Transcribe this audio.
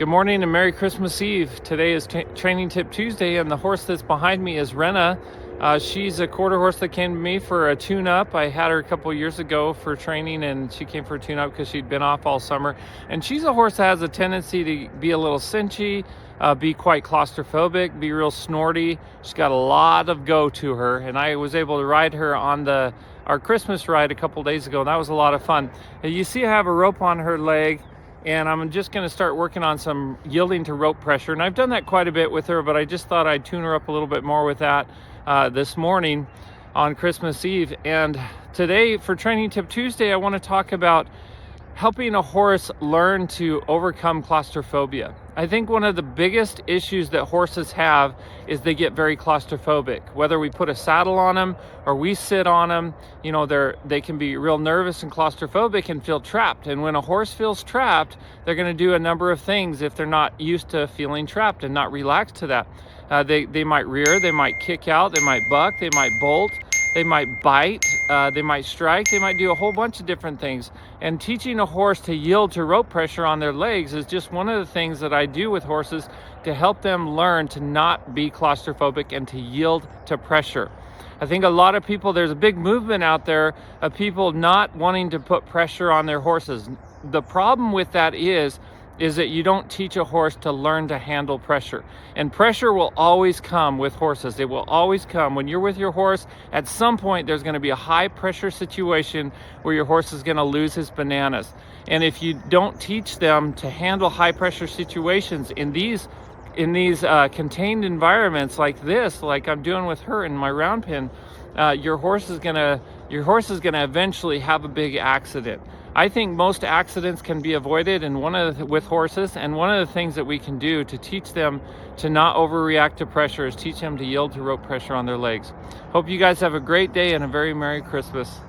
Good morning and Merry Christmas Eve. Today is Training Tip Tuesday, and the horse that's behind me is Reata. She's a quarter horse that came to me for a tune-up. I had her a couple years ago for training, and she came for a tune-up because she'd been off all summer. And she's a horse that has a tendency to be a little cinchy, be quite claustrophobic, be real snorty. She's got a lot of go to her, and I was able to ride her on our Christmas ride a couple days ago, and that was a lot of fun. And you see I have a rope on her leg, and I'm just going to start working on some yielding to rope pressure. And I've done that quite a bit with her, but I just thought I'd tune her up a little bit more with that this morning on Christmas Eve. And today for Training Tip Tuesday, I want to talk about helping a horse learn to overcome claustrophobia. I think one of the biggest issues that horses have is they get very claustrophobic. Whether we put a saddle on them or we sit on them, they can be real nervous and claustrophobic and feel trapped. And when a horse feels trapped, they're going to do a number of things if they're not used to feeling trapped and not relaxed to that. They might rear, they might kick out, they might buck, they might bolt, they might bite, they might strike, they might do a whole bunch of different things. And teaching a horse to yield to rope pressure on their legs is just one of the things that I do with horses to help them learn to not be claustrophobic and to yield to pressure. I think a lot of people, there's a big movement out there of people not wanting to put pressure on their horses. The problem with that is that you don't teach a horse to learn to handle pressure. And pressure will always come with horses. It will always come. When you're with your horse, at some point there's going to be a high pressure situation where your horse is going to lose his bananas. And if you don't teach them to handle high pressure situations in these contained environments like this, like I'm doing with her in my round pen, your horse is gonna eventually have a big accident. I think most accidents can be avoided, and with horses, and one of the things that we can do to teach them to not overreact to pressure is teach them to yield to rope pressure on their legs. Hope you guys have a great day and a very Merry Christmas.